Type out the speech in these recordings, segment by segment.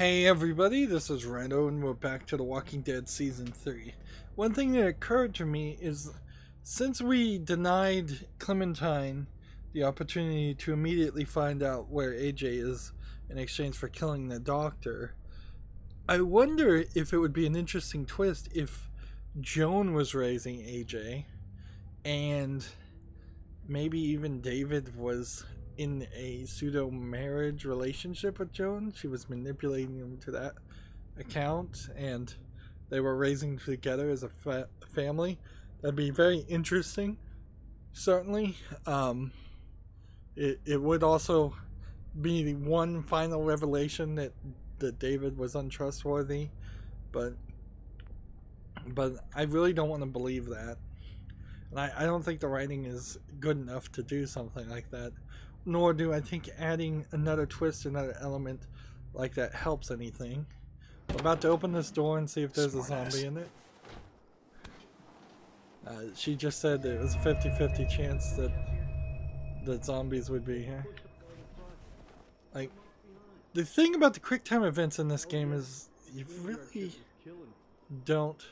Hey everybody, this is Rydo and we're back to The Walking Dead Season 3. One thing that occurred to me is, since we denied Clementine the opportunity to immediately find out where AJ is in exchange for killing the doctor, I wonder if it would be an interesting twist if Joan was raising AJ and maybe even David was in a pseudo marriage relationship with Joan. She was manipulating him to that account and they were raising together as a family. That'd be very interesting, certainly. It would also be the one final revelation that David was untrustworthy, but I really don't want to believe that. And I don't think the writing is good enough to do something like that. Nor do I think adding another twist, another element like that helps anything. I'm about to open this door and see if there's a zombie in it. She just said that it was a 50-50 chance that zombies would be here. Like, the thing about the quick time events in this game is you really don't.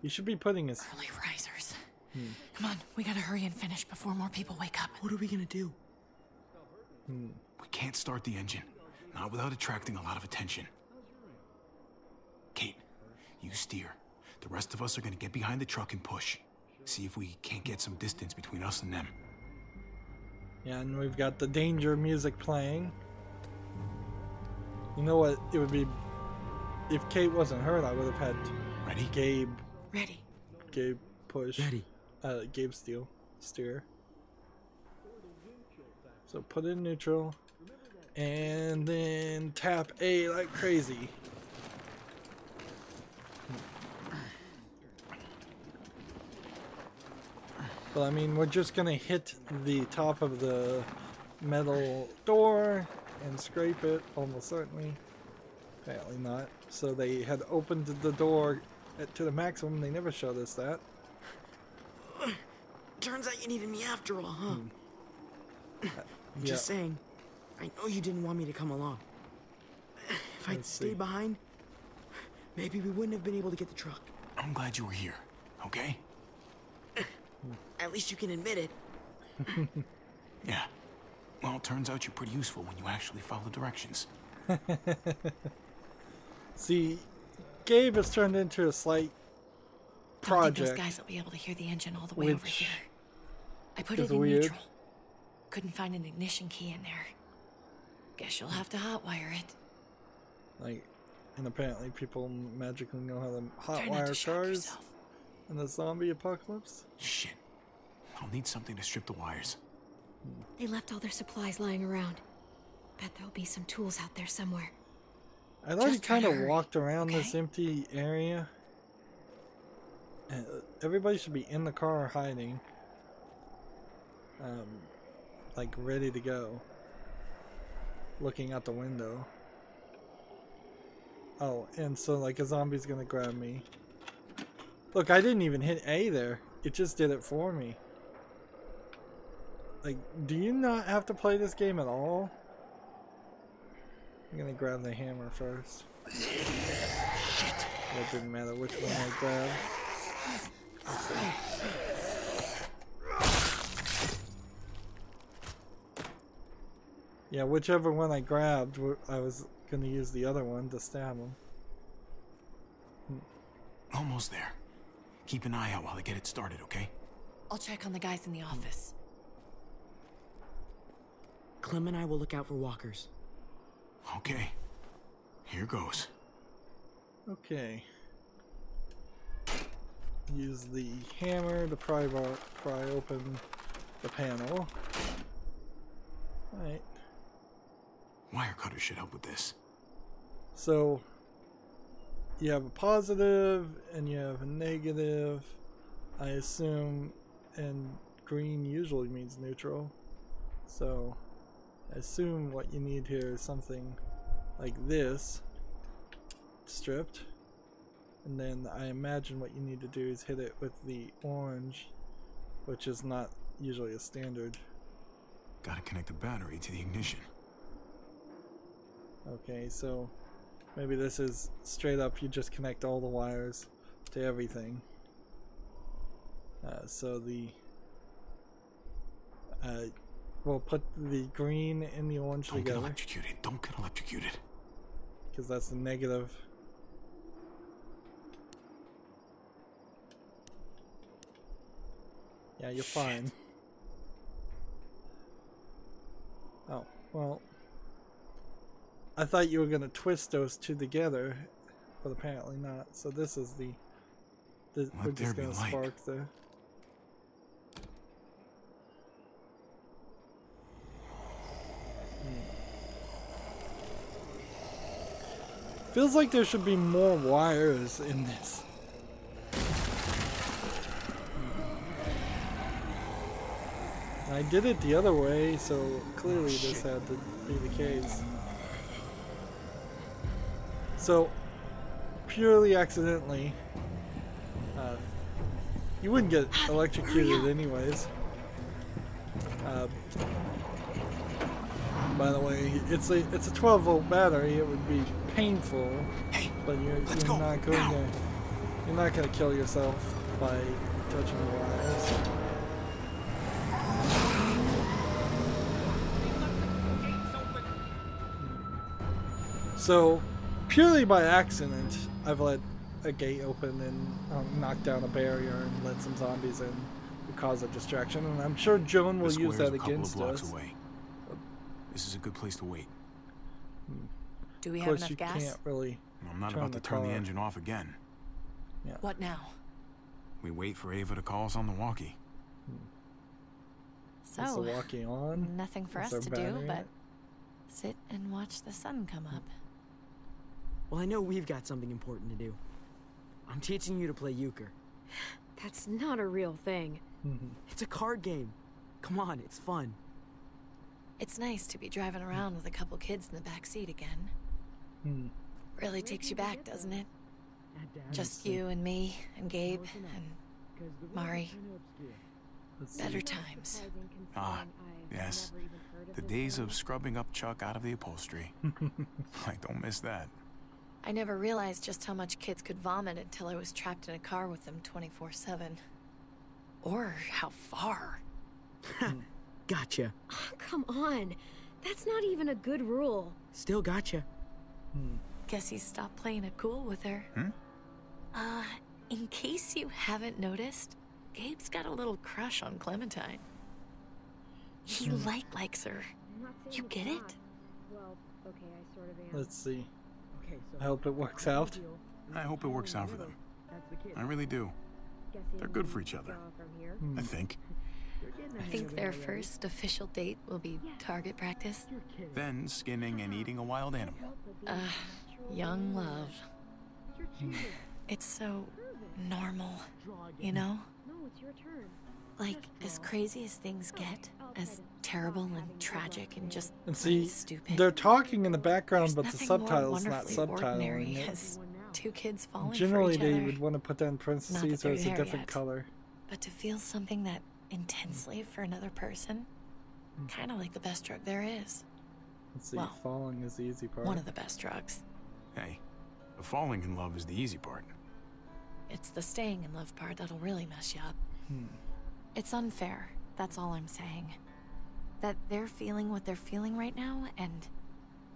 You should be putting a early risers. Come on, we gotta hurry and finish before more people wake up. What are we gonna do? We can't start the engine, not without attracting a lot of attention. Kate, you steer. The rest of us are gonna get behind the truck and push. See if we can't get some distance between us and them. Yeah, and we've got the danger music playing. You know what it would be if Kate wasn't hurt? I would have had Ready? Gabe push. Ready. Gabe steer. So put it in neutral, and then tap A like crazy. Well, I mean, we're just gonna hit the top of the metal door and scrape it, almost certainly. Apparently not. So they had opened the door to the maximum. They never showed us that. Turns out you needed me after all, huh? Yeah. Just saying. I know you didn't want me to come along. If I'd stayed behind, maybe we wouldn't have been able to get the truck. I'm glad you were here, okay? At least you can admit it. Yeah. Well, it turns out you're pretty useful when you actually follow directions. See, Gabe has turned into a slight project. Don't think those guys will be able to hear the engine all the way over here. I put it in weird. neutral. Couldn't find an ignition key in there. Guess you'll have to hotwire it. Like, and apparently people magically know how to Try not to hotwire shock cars yourself. in the zombie apocalypse. Shit. I'll need something to strip the wires. They left all their supplies lying around. Bet there'll be some tools out there somewhere. I already Just try kind to of hurry, walked around this okay? empty area. Everybody should be in the car hiding. Like ready to go. Looking out the window. Oh, and so like a zombie's gonna grab me. Look, I didn't even hit A there. It just did it for me. Like, do you not have to play this game at all? I'm gonna grab the hammer first. Shit. It didn't matter which one I grabbed. Yeah, whichever one I grabbed, I was gonna use the other one to stab him. Almost there. Keep an eye out while I get it started, okay? I'll check on the guys in the office. Clem and I will look out for walkers. Okay. Here goes. Okay. Use the hammer to pry open the panel. Alright. Wire cutter should help with this. So, you have a positive and you have a negative, I assume, and green usually means neutral. So, I assume what you need here is something like this, stripped. And then I imagine what you need to do is hit it with the orange, which is not usually a standard. Gotta connect the battery to the ignition. Okay, so Maybe this is straight up, you just connect all the wires to everything. So the... we'll put the green and the orange Don't together. get electrocuted. Don't get electrocuted. Because that's the negative. Yeah, you're fine. Oh, well. I thought you were going to twist those two together, but apparently not. So this is the we're just going to spark the... Feels like there should be more wires in this. I did it the other way, so clearly this had to be the case. So, purely accidentally, you wouldn't get electrocuted anyways. By the way, it's a 12-volt battery. It would be painful, but you're not going to kill yourself by touching the wires. So, purely by accident, I've let a gate open and knocked down a barrier and let some zombies in to cause a distraction, and I'm sure Joan will use that against us. Away. This is a good place to wait. Do we have enough gas? Can't really. I'm not about to turn the engine off again. Yeah. What now? We wait for Ava to call us on the walkie. So, is the walkie on? Nothing for us to do but sit and watch the sun come up. Well, I know we've got something important to do. I'm teaching you to play euchre. That's not a real thing. It's a card game. Come on, it's fun. It's nice to be driving around with a couple kids in the back seat again. Really takes you back, doesn't it? Just you and me and Gabe and Mari. Better times. Ah, yes. The days of scrubbing up Chuck out of the upholstery. I don't miss that. I never realized just how much kids could vomit until I was trapped in a car with them 24/7. Or how far. Gotcha. Oh, come on. That's not even a good rule. Still gotcha. Guess he stopped playing it cool with her. In case you haven't noticed, Gabe's got a little crush on Clementine. He likes her. You get it? Well, okay, I sort of am. Let's see. I hope it works out. I hope it works out for them. I really do. They're good for each other. I think. I think their first official date will be target practice. Then skinning and eating a wild animal. Young love. It's so normal, you know? No, it's your turn. Like, as crazy as things get, as terrible and tragic and just And see, stupid. they're talking in the background, There's but the nothing more subtitle's not wonderfully ordinary subtitling it. as two kids falling Generally, for each they other. would want to put that in Not that parentheses, so they're it's a there different yet. color. But to feel something that intensely for another person, kind of like the best drug there is. Let's see, Well, falling is the easy part. One of the best drugs. Hey, the falling in love is the easy part. It's the staying in love part that'll really mess you up. It's unfair, that's all I'm saying. That they're feeling what they're feeling right now, and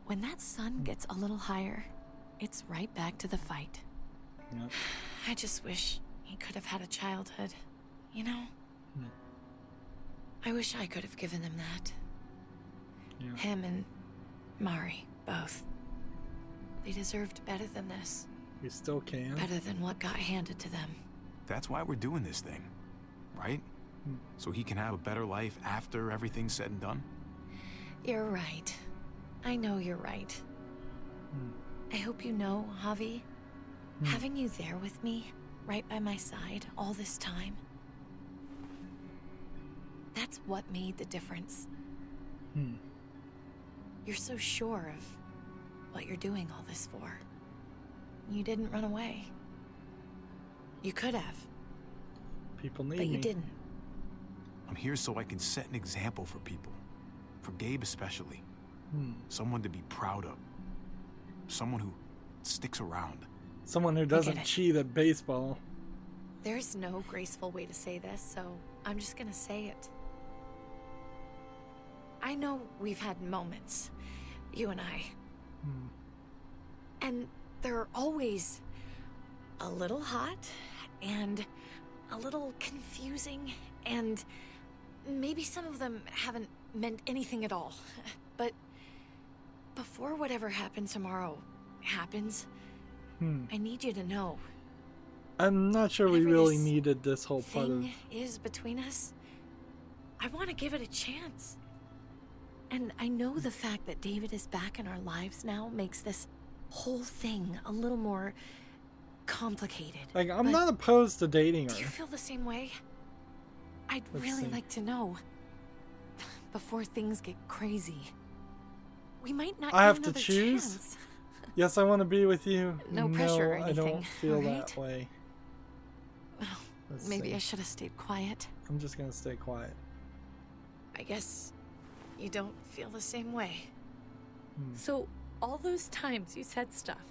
when that sun gets a little higher, it's right back to the fight. Yep. I just wish he could have had a childhood, you know? I wish I could have given them that. Yeah. Him and Mari, both. They deserved better than this. We still can. Better than what got handed to them. That's why we're doing this thing, right? So he can have a better life after everything's said and done? You're right. I know you're right. I hope you know, Javi, having you there with me, right by my side, all this time, that's what made the difference. You're so sure of what you're doing all this for. You didn't run away. You could have, People need but me. you didn't. I'm here so I can set an example for people. For Gabe especially. Someone to be proud of. Someone who sticks around. Someone who doesn't cheat at baseball. There's no graceful way to say this, so I'm just gonna say it. I know we've had moments, you and I. And they're always a little hot and a little confusing, and maybe some of them haven't meant anything at all. But before whatever happens tomorrow happens, I need you to know. I'm not sure we really needed this whole part of... is between us, I want to give it a chance. And I know the fact that David is back in our lives now makes this whole thing a little more complicated. Like, I'm not opposed to dating her. Do you feel the same way? I'd really like to know. Before things get crazy. We might not I have to another choose? chance. Yes, I want to be with you. No pressure or anything, I don't feel right? that way. Well, maybe I should have stayed quiet. I'm just going to stay quiet. I guess you don't feel the same way. So, all those times you said stuff,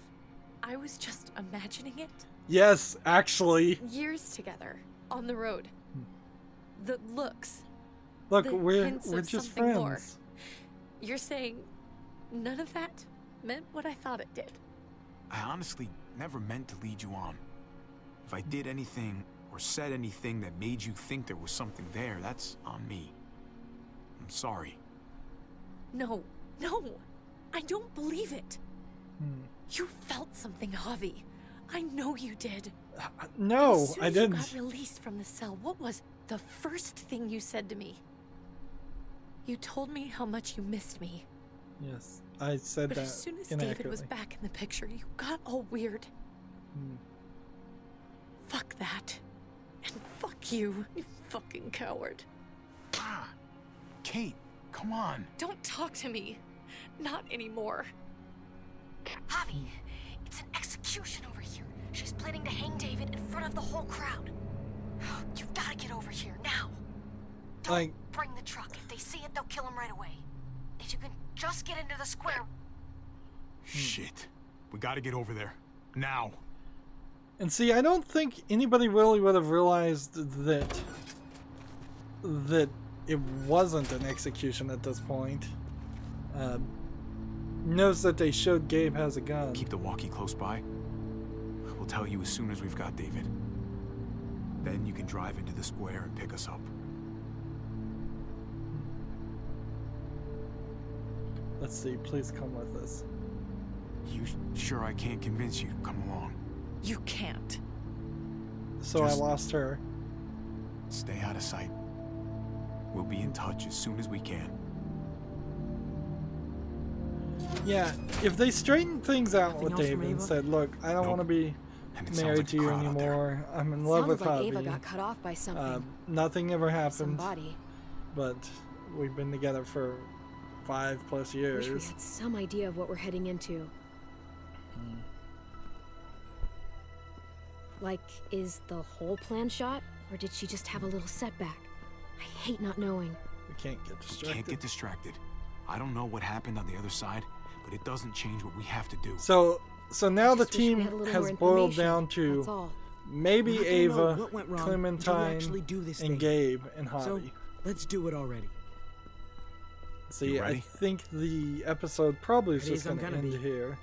I was just imagining it? Yes, actually. Years together, on the road. The looks. Look, the we're hints of just something friends. more. You're saying none of that meant what I thought it did? I honestly never meant to lead you on. If I did anything or said anything that made you think there was something there, that's on me. I'm sorry. No, I don't believe it. You felt something, Javi. I know you did. No, as soon I as didn't. You got released from the cell, what was the first thing you said to me? You told me how much you missed me. Yes, I said but that as soon as inaccurately. David was back in the picture, you got all weird. Fuck that. And fuck you, you fucking coward. Ah, Kate, come on. Don't talk to me. Not anymore. Javi, it's an execution over here. She's planning to hang David in front of the whole crowd. You've got to get over here now. Don't bring the truck. If they see it, they'll kill him right away. If you can just get into the square. Shit. We gotta get over there. Now. And see, I don't think anybody really would have realized that it wasn't an execution at this point. Notice that they showed Gabe has a gun. Keep the walkie close by. We'll tell you as soon as we've got David. Then you can drive into the square and pick us up. Let's see, please come with us. You sure I can't convince you to come along? You can't. So I lost her. Stay out of sight. We'll be in touch as soon as we can. Yeah, if they straightened things out with David and said, look, I don't want to be married to you anymore. I'm in love with Sounded like Javi. Ava got cut off by something. Nothing ever happened. Somebody. But we've been together for 5+ years. Wish we had some idea of what we're heading into. Like, is the whole plan shot, or did she just have a little setback? I hate not knowing. We can't get distracted. Can't get distracted. I don't know what happened on the other side, but it doesn't change what we have to do. So now the Just wish we team had a little has more boiled information, down to that's all. maybe We don't know Ava, what went wrong until we Clementine, actually do this and thing. Gabe, and Javi. So, let's do it already. See, You I ready? think the episode probably is Ready just as I'm going to gonna end be. here.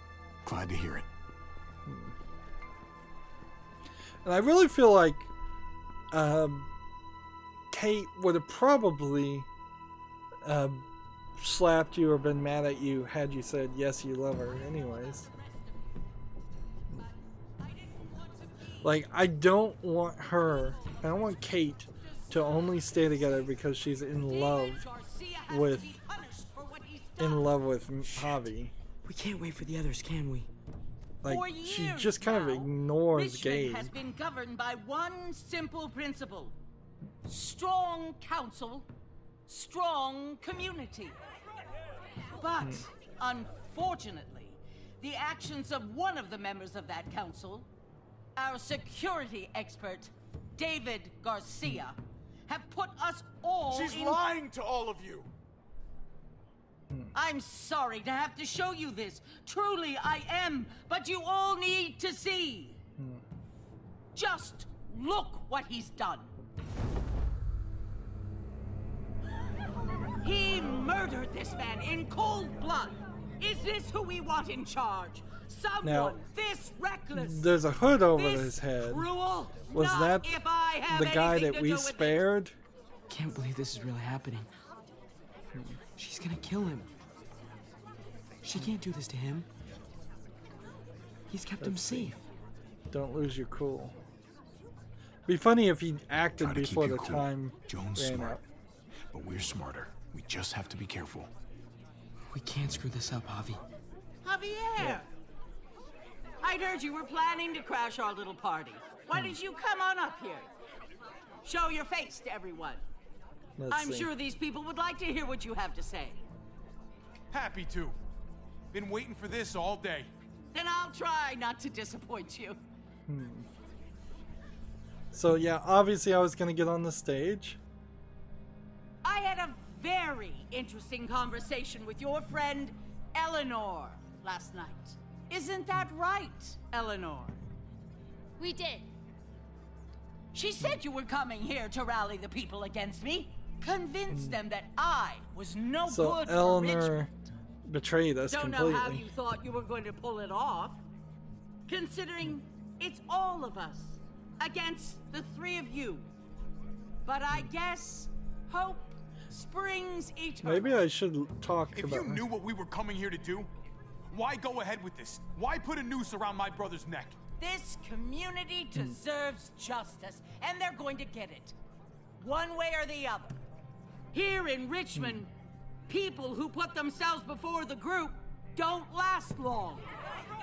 Glad to hear it. And I really feel like Kate would have probably slapped you or been mad at you had you said yes, you love her anyways. Like, I don't want Kate to only stay together because she's in love with Javi. We can't wait for the others, can we? Like, For she years just kind of now, ignores Richmond Gabe. has been governed by one simple principle: strong council, strong community. But unfortunately, the actions of one of the members of that council, our security expert, David Garcia, have put us all She's in... lying to all of you. I'm sorry to have to show you this. Truly, I am. But you all need to see. Just look what he's done. He murdered this man in cold blood. Is this who we want in charge? Someone Now, this reckless. There's a hood over this his head. Cruel? Was Not that if I have the guy anything that to we do with it. spared? Can't believe this is really happening. She's gonna kill him. She can't do this to him. He's kept him safe. Don't lose your cool. Be funny if he acted Try to before keep the your cool. time Joan's ran smart, out. but we're smarter. We just have to be careful. We can't screw this up, Javi. Javier! I'd heard you were planning to crash our little party. Why did you come on up here? Show your face to everyone. I'm sure these people would like to hear what you have to say. Happy to. Been waiting for this all day. Then I'll try not to disappoint you. So yeah, obviously I was gonna get on the stage. I had a very interesting conversation with your friend Eleanor last night. Isn't that right, Eleanor? We did. She said you were coming here to rally the people against me. Convince them that I was no So good for Eleanor Richmond. betrayed us Don't completely. know how you thought you were going to pull it off, considering it's all of us against the three of you. But I guess hope springs eternal. Maybe I should talk If about you knew what we were coming here to do, why go ahead with this? Why put a noose around my brother's neck? This community deserves justice, and they're going to get it. One way or the other. Here in Richmond, people who put themselves before the group don't last long.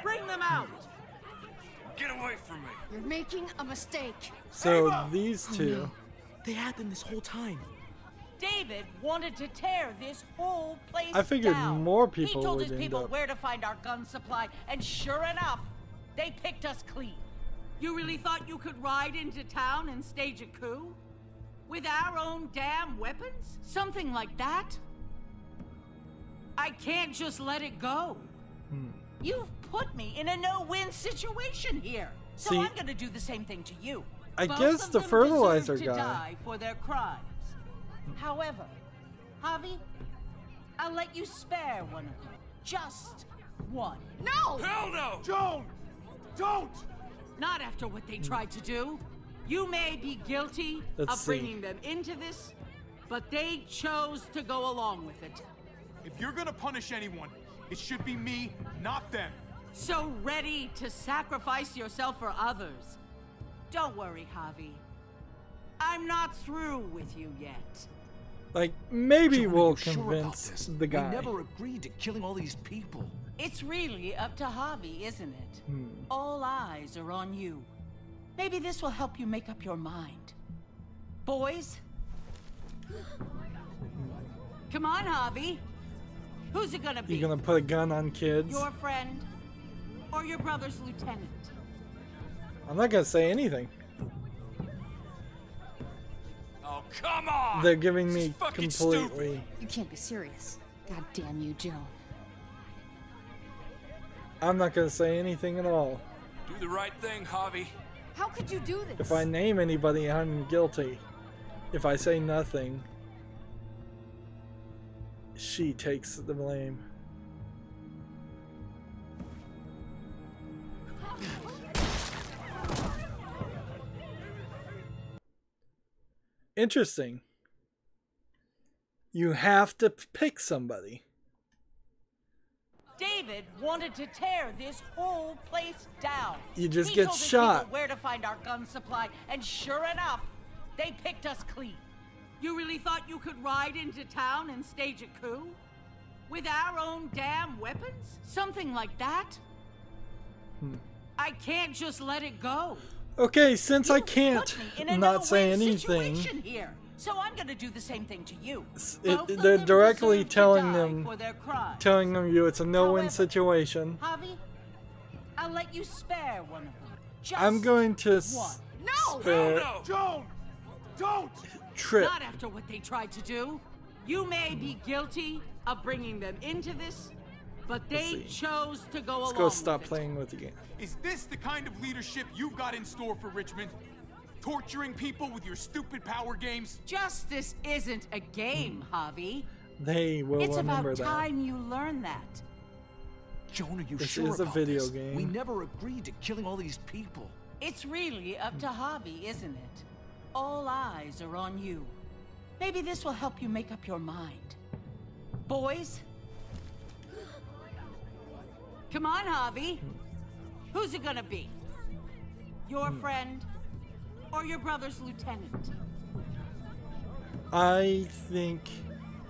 Bring them out. Get away from me! You're making a mistake. So these two. No. They had them this whole time. David wanted to tear this whole place I figured down. more people He told would his end people up- where to find our gun supply, and sure enough, they picked us clean. You really thought you could ride into town and stage a coup? With our own damn weapons? Something like that? I can't just let it go. You've put me in a no-win situation here. So See, I'm gonna do the same thing to you. I Both guess of the them fertilizer deserve to guy- die for their crimes. However, Javi, I'll let you spare one of them. Just one. No! Hell no! Joan! Don't! Not after what they tried to do. You may be guilty Let's of see. bringing them into this, but they chose to go along with it. If you're gonna punish anyone, it should be me, not them. So ready to sacrifice yourself for others. Don't worry, Javi. I'm not through with you yet. Like, maybe Joan, are we'll you sure about convince this? the guy. We never agreed to killing all these people. It's really up to Javi, isn't it? All eyes are on you. Maybe this will help you make up your mind. Boys? Come on, Javi. Who's it gonna be? You gonna put a gun on kids? Your friend or your brother's lieutenant? I'm not gonna say anything. Oh, come on! They're giving This me is fucking completely. You can't be serious. God damn you, Joan. I'm not gonna say anything at all. Do the right thing, Javi. How could you do this? If I name anybody, I'm guilty. If I say nothing, she takes the blame. Interesting. You have to pick somebody. David wanted to tear this whole place down. You just He get told his shot. people where to find our gun supply, and sure enough, they picked us clean. You really thought you could ride into town and stage a coup? With our own damn weapons? Something like that? I can't just let it go. Okay, since I You've can't put me in a not say no-win anything, situation here, so I'm gonna do the same thing to you. it- Both of they're them directly deserve to telling die them- for their crimes. telling them you it's a no-win However, situation. Javi, I'll let you spare one of them. Just I'm going to one. No! spare No! Joan! Don't! Trip. Not after what they tried to do. You may be guilty of bringing them into this, but they chose to go along. Let's go stop playing with the game. Is this the kind of leadership you've got in store for Richmond? Torturing people with your stupid power games? Justice isn't a game, Javi. They will remember that. It's about time you learn that. Joan, are you This sure is a about video this? game. We never agreed to killing all these people. It's really up to Javi, isn't it? All eyes are on you. Maybe this will help you make up your mind. Boys? Come on, Javi. Who's it gonna be? Your friend or your brother's lieutenant? I think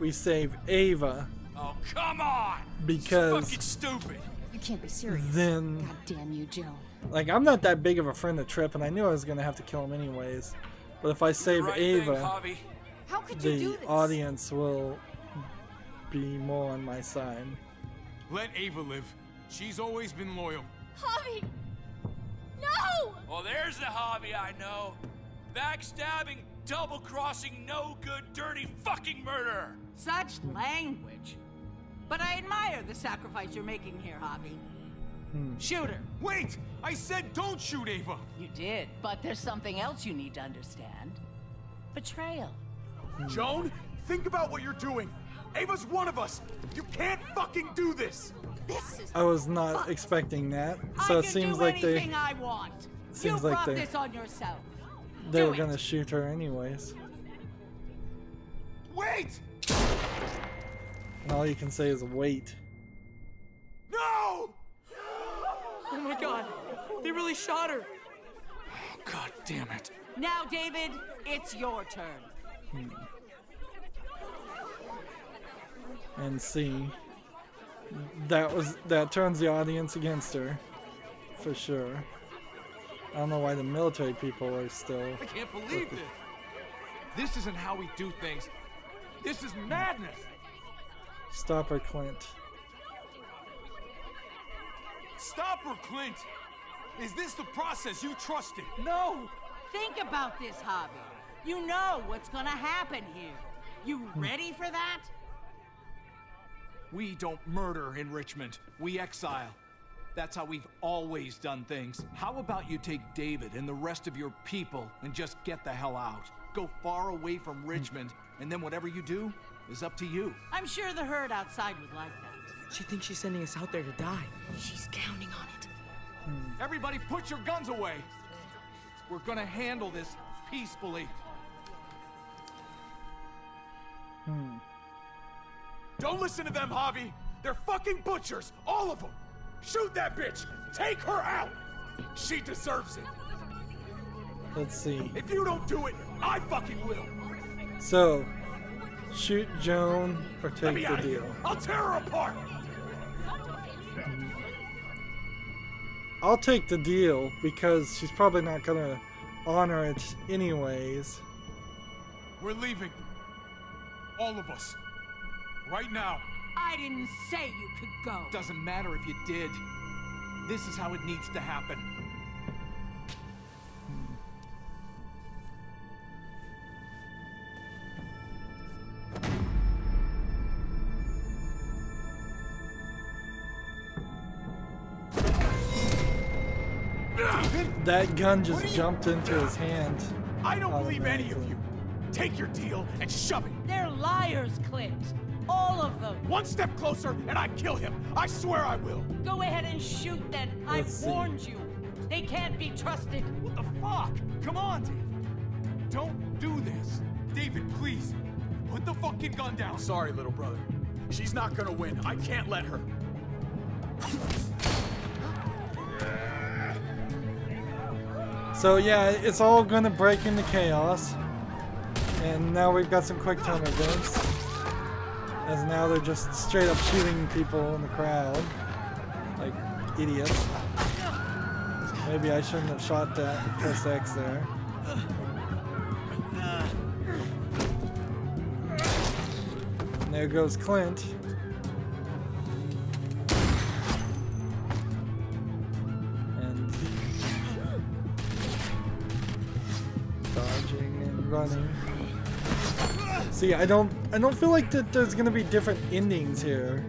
we save Ava. Oh, come on! Because it's fucking stupid. You can't be serious. Then, God damn you, Joe. like, I'm not that big of a friend of Trip, and I knew I was gonna have to kill him anyways. But if I save Ava, How could you do the this? audience will be more on my side. Let Ava live. She's always been loyal. Javi! No! Well, there's the hobby I know. Backstabbing, double-crossing, no good, dirty fucking murderer. Such language. But I admire the sacrifice you're making here, Javi. Shoot her. Wait! I said don't shoot Ava! You did, but there's something else you need to understand. Betrayal. Joan, think about what you're doing. Ava's one of us. You can't fucking do this. I was not expecting that, so it seems like they I want. seems You like brought they this on yourself. they were Do gonna it. shoot her anyways. Wait! And all you can say is wait. No! Oh my god, they really shot her. God damn it. Now, David, it's your turn. And see, that turns the audience against her, for sure. I don't know why the military people are still. I can't believe this. This isn't how we do things. This is madness. Stop her, Clint. Stop her, Clint! Is this the process you trusted? No. Think about this, Javi. You know what's gonna happen here. You ready for that? We don't murder in Richmond. We exile. That's how we've always done things. How about you take David and the rest of your people and just get the hell out? Go far away from Richmond, and then whatever you do is up to you. I'm sure the herd outside would like that. She thinks she's sending us out there to die. She's counting on it. Everybody put your guns away. We're gonna handle this peacefully. Don't listen to them, Javi! They're fucking butchers! All of them! Shoot that bitch! Take her out! She deserves it! Let's see. If you don't do it, I fucking will! So, shoot Joan or Let take me the out of deal. here! I'll tear her apart! I'll take the deal because she's probably not gonna honor it anyways. We're leaving. All of us. Right now. I didn't say you could go. Doesn't matter if you did. This is how it needs to happen. That gun just jumped into his hand. I don't believe any of you. Take your deal and shove it. They're liars, Clint. All of them. One step closer and I kill him. I swear I will. Go ahead and shoot then. I warned you. They can't be trusted. What the fuck? Come on, David. Don't do this. David, please. Put the fucking gun down. Sorry, little brother. She's not gonna win. I can't let her. So yeah, it's all gonna break into chaos. And now we've got some quick time events. As now they're just straight up shooting people in the crowd. Like idiots. Maybe I shouldn't have shot that, pressed X there. And there goes Clint. And dodging and running. See, I don't feel like that there's gonna be different endings here.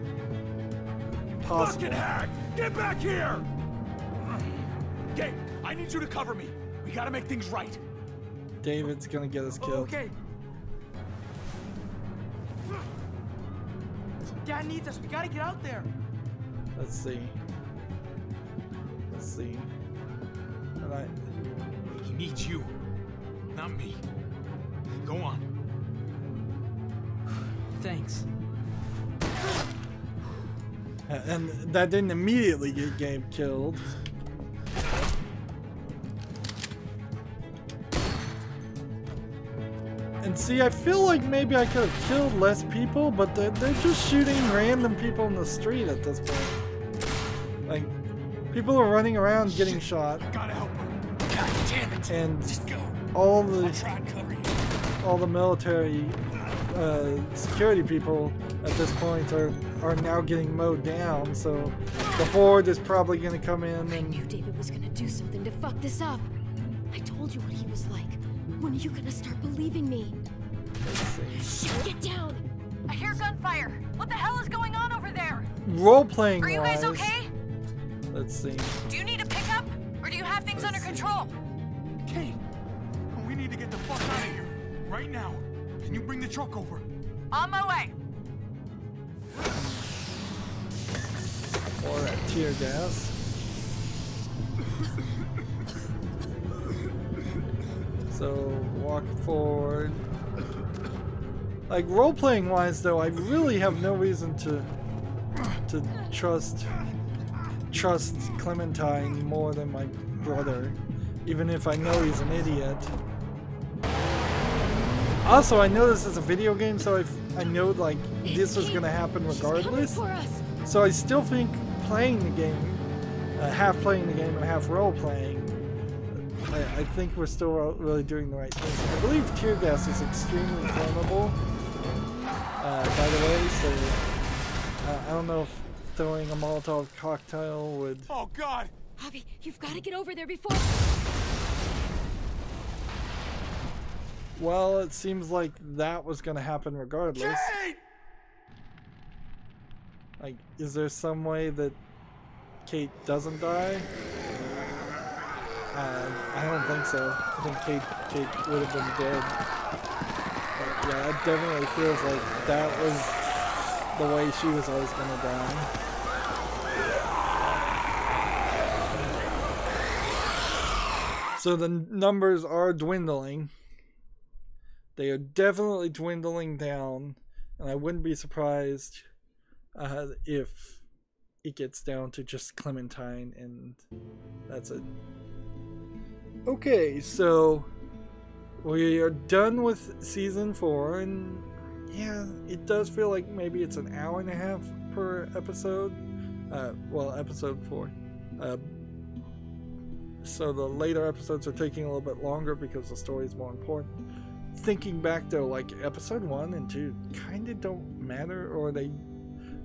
Possible. Fucking hack! Get back here! Gabe, I need you to cover me. We gotta make things right. David's gonna get us killed. Okay. Dad needs us. We gotta get out there. Let's see. Let's see. All right. He needs you, not me. Go on. Thanks. And that didn't immediately get Gabe killed. And see, I feel like maybe I could have killed less people, but they're just shooting random people in the street at this point. Like, people are running around getting shot. Gotta help her. God damn it. And Just go. all I'll try and cover you. the military security people at this point are now getting mowed down, so the horde is probably going to come in I and... knew David was gonna do something to fuck this up. I told you what he was like. When are you gonna start believing me? Shit, get down! I hear gunfire. What the hell is going on over there? Role-playing Are you guys wise, okay? let's see. Do you need a pickup? Or do you have things under control? Kate, we need to get the fuck out of here. Right now. Can you bring the truck over? On my way. Or that tear gas. So, walk forward. Like, role-playing wise though, I really have no reason to trust Clementine more than my brother, even if I know he's an idiot. Also, I know this is a video game, so I know like this is gonna happen regardless. So I still think playing the game, half playing the game and half role-playing, I think we're still really doing the right thing. I believe tear gas is extremely flammable, by the way, so I don't know if throwing a Molotov cocktail would... Oh God! Javi, you've got to get over there before... Well, it seems like that was going to happen regardless. Kate! Like, is there some way that Kate doesn't die? I don't think so. I think Kate would have been dead. But yeah, it definitely feels like that was the way she was always going to die. So the numbers are dwindling. They are definitely dwindling down, and I wouldn't be surprised if it gets down to just Clementine, and that's it. Okay, so we are done with season 4, and yeah, it does feel like maybe it's an hour and a half per episode. Well, episode 4. So the later episodes are taking a little bit longer because the story is more important. Thinking back though, like episode 1 and 2 kind of don't matter, or they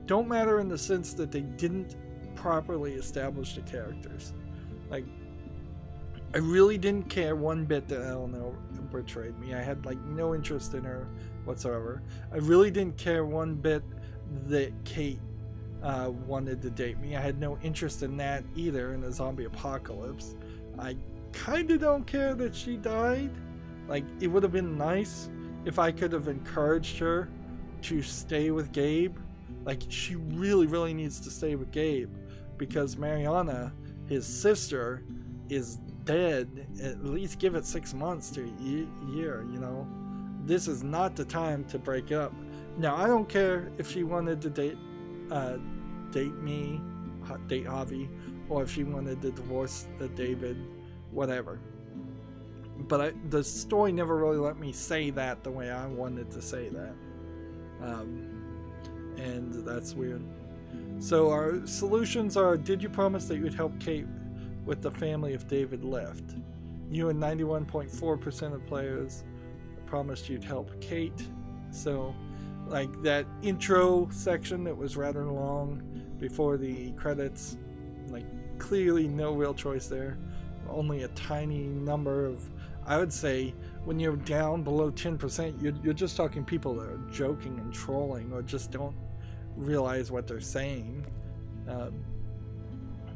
don't matter in the sense that they didn't properly establish the characters. Like, I really didn't care one bit that Eleanor betrayed me. I had like no interest in her whatsoever. I really didn't care one bit that Kate wanted to date me. I had no interest in that either in the zombie apocalypse. I kind of don't care that she died. Like, it would have been nice if I could have encouraged her to stay with Gabe. Like, she really, really needs to stay with Gabe, because Mariana, his sister, is dead. At least give it 6 months to a year, you know? This is not the time to break up. Now, I don't care if she wanted to date me, date Javi, or if she wanted to divorce David, whatever. But the story never really let me say that the way I wanted to say that. And that's weird. So our solutions are: did you promise that you would help Kate with the family if David left? You and 91.4% of players promised you'd help Kate. So, like, that intro section that was rather long before the credits, like, clearly no real choice there. Only a tiny number of, I would say, when you're down below 10%, you're just talking people that are joking and trolling or just don't realize what they're saying.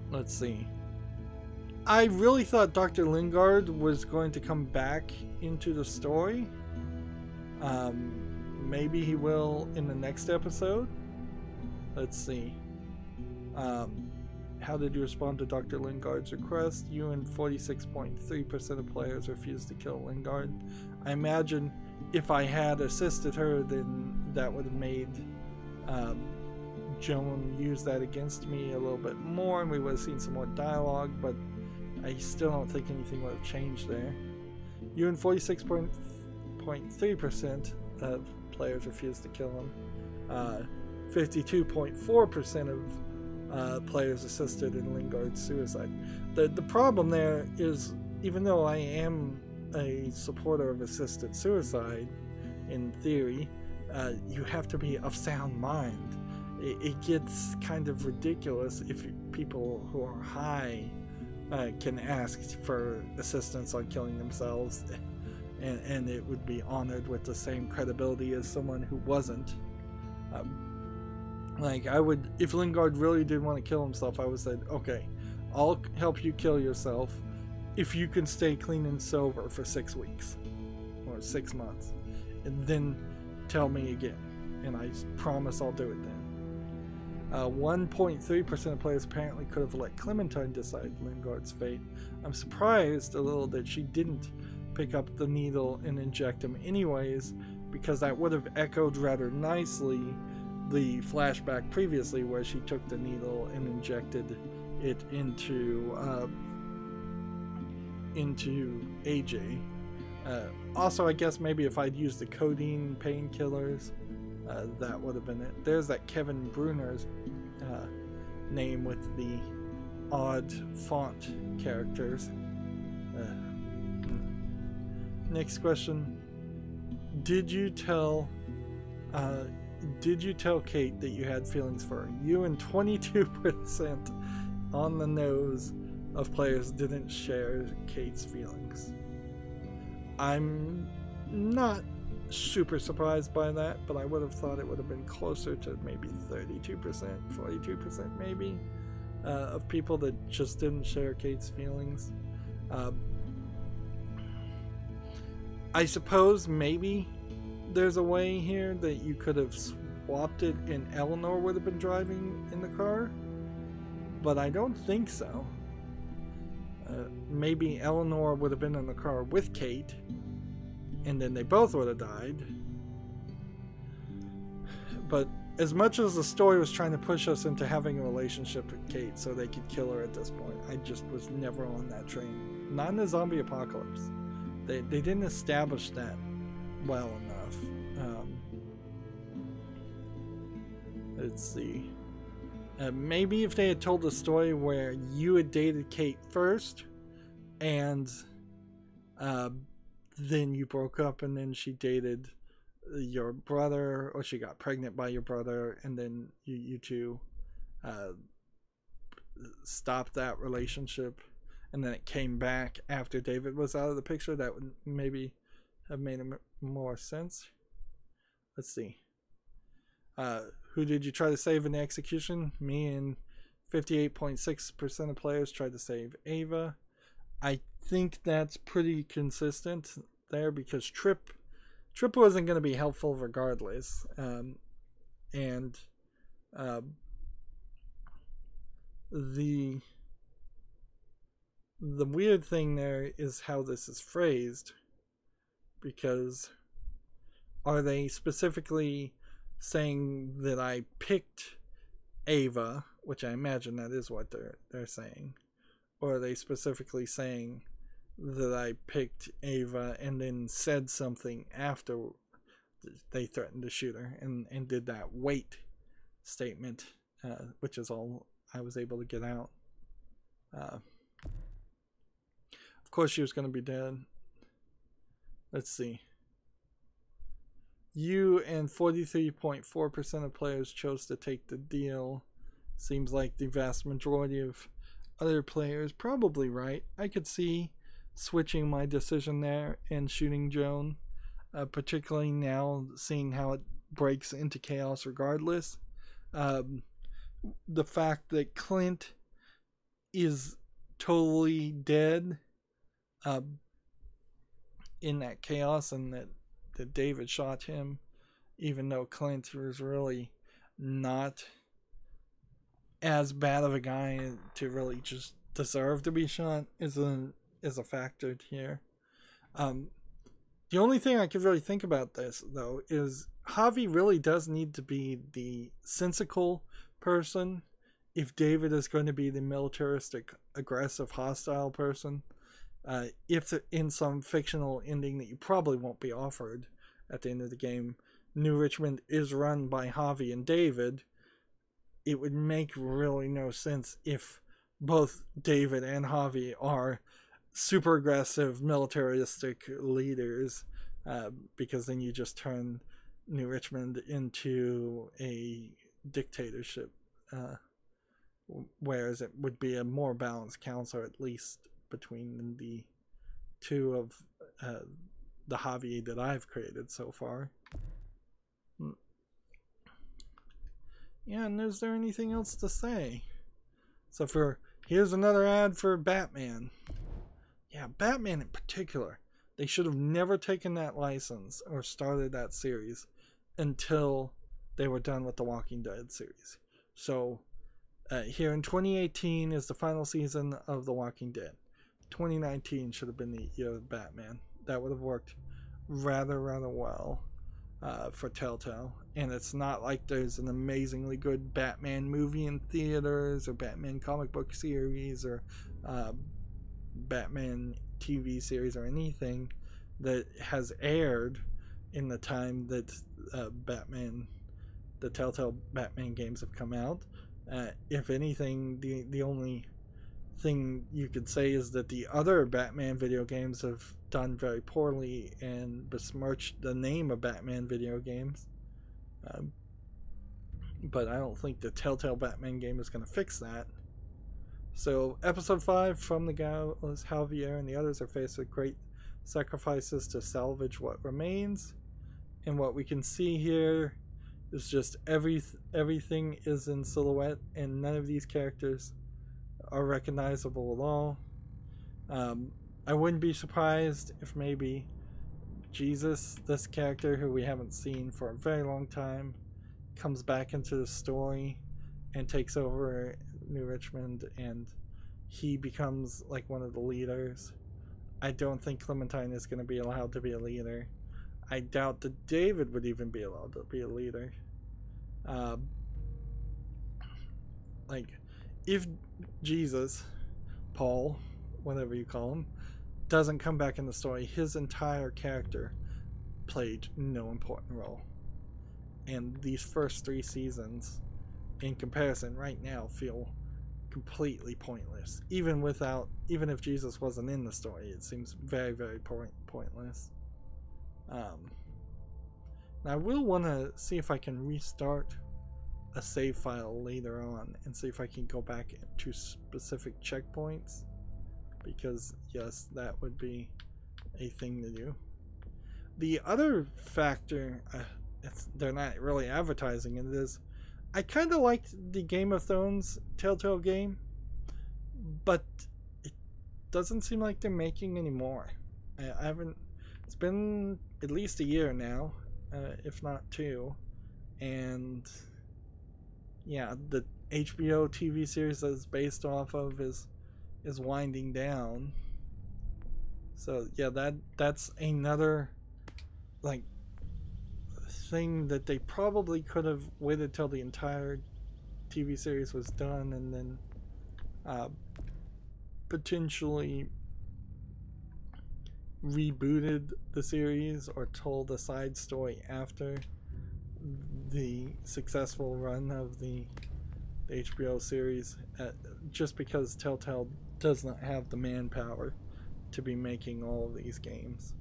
Let's see. I really thought Dr. Lingard was going to come back into the story. Maybe he will in the next episode. Let's see. How did you respond to Dr. Lingard's request? You and 46.3% of players refused to kill Lingard. I imagine if I had assisted her, then that would have made Joan use that against me a little bit more, and we would have seen some more dialogue, but I still don't think anything would have changed there. You and 46.3% of players refused to kill him. 52.4% of players assisted in Lingard's suicide. The problem there is, even though I am a supporter of assisted suicide, in theory, you have to be of sound mind. It gets kind of ridiculous if people who are high can ask for assistance on killing themselves, and it would be honored with the same credibility as someone who wasn't. Like, I would, if Lingard really did want to kill himself, I would say, okay, I'll help you kill yourself if you can stay clean and sober for 6 weeks or 6 months, and then tell me again, and I promise I'll do it then. 1.3% of players apparently could have let Clementine decide Lingard's fate. I'm surprised a little that she didn't pick up the needle and inject him anyways, because that would have echoed rather nicely the flashback previously where she took the needle and injected it into AJ. Also, I guess maybe if I'd used the codeine painkillers, that would have been it. There's that Kevin Bruner's name with the odd font characters. Next question. Did you tell Kate that you had feelings for her? You and 22% on the nose of players didn't share Kate's feelings. I'm not super surprised by that, but I would have thought it would have been closer to maybe 32%, 42% maybe, of people that just didn't share Kate's feelings. I suppose maybe there's a way here that you could have swapped it and Eleanor would have been driving in the car, but I don't think so. Maybe Eleanor would have been in the car with Kate, and then they both would have died. But as much as the story was trying to push us into having a relationship with Kate so they could kill her at this point, I just was never on that train. Not in the zombie apocalypse. They didn't establish that well enough. Let's see. Maybe if they had told the story where you had dated Kate first, and then you broke up, and then she dated your brother, or she got pregnant by your brother, and then you two stopped that relationship, and then it came back after David was out of the picture, that would maybe have made more sense. Let's see. Who did you try to save in the execution? Me and 58.6% of players tried to save Ava. I think that's pretty consistent there, because Tripp wasn't going to be helpful regardless. The weird thing there is how this is phrased, because are they specifically saying that I picked Ava, which I imagine that is what they're saying, or are they specifically saying that I picked Ava and then said something after they threatened to shoot her and did that wait statement, which is all I was able to get out. Of course she was going to be dead. Let's see. You and 43.4% of players chose to take the deal. Seems like the vast majority of other players, probably right. I could see switching my decision there and shooting Joan, particularly now seeing how it breaks into chaos regardless. The fact that Clint is totally dead in that chaos, and that David shot him, even though Clint was really not as bad of a guy to really just deserve to be shot, is a factor here. The only thing I could really think about this, though, is Javi really does need to be the sensical person if David is going to be the militaristic, aggressive, hostile person. If in some fictional ending that you probably won't be offered at the end of the game, New Richmond is run by Javi and David, it would make really no sense if both David and Javi are super aggressive, militaristic leaders, because then you just turn New Richmond into a dictatorship, whereas it would be a more balanced council, at least between the two of the Javi that I've created so far. Yeah, and is there anything else to say? So here's another ad for Batman. Yeah, Batman in particular. They should have never taken that license or started that series until they were done with the Walking Dead series. So here in 2018 is the final season of The Walking Dead. 2019 should have been the year of Batman. That would have worked rather well for Telltale. And it's not like there's an amazingly good Batman movie in theaters, or Batman comic book series, or Batman TV series, or anything that has aired in the time that the Telltale Batman games have come out. If anything, the only thing you could say is that the other Batman video games have done very poorly and besmirched the name of Batman video games. But I don't think the Telltale Batman game is going to fix that. So episode 5, from the gallows, Javier and the others are faced with great sacrifices to salvage what remains. And what we can see here is just everything is in silhouette, and none of these characters are recognizable at all. I wouldn't be surprised if maybe Jesus, this character who we haven't seen for a very long time, comes back into the story and takes over New Richmond, and he becomes like one of the leaders. I don't think Clementine is going to be allowed to be a leader. I doubt that David would even be allowed to be a leader. Like, if Jesus, Paul, whatever you call him, doesn't come back in the story, his entire character played no important role. And these first 3 seasons, in comparison, right now, feel completely pointless. Even if Jesus wasn't in the story, it seems very pointless. I will want to see if I can restart a save file later on and see if I can go back to specific checkpoints, because yes, that would be a thing to do. The other factor, they're not really advertising it, is I kind of liked the Game of Thrones Telltale game, but it doesn't seem like they're making any more. It's been at least a year now, if not 2, and yeah, the HBO TV series that it's based off of is winding down. So yeah, that's another like thing that they probably could have waited till the entire TV series was done and then potentially rebooted the series or told a side story after the successful run of the HBO series, just because Telltale does not have the manpower to be making all of these games.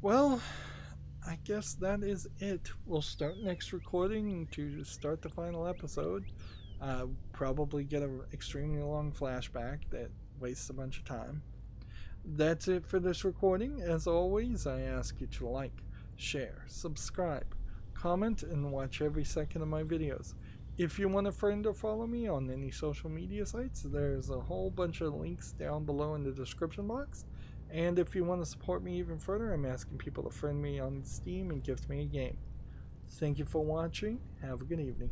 Well, I guess that is it. We'll start next recording to start the final episode. Probably get an extremely long flashback that wastes a bunch of time. That's it for this recording. As always, I ask you to like, share, subscribe, comment, and watch every second of my videos. If you want a friend or follow me on any social media sites, there's a whole bunch of links down below in the description box. And if you want to support me even further, I'm asking people to friend me on Steam and gift me a game. Thank you for watching. Have a good evening.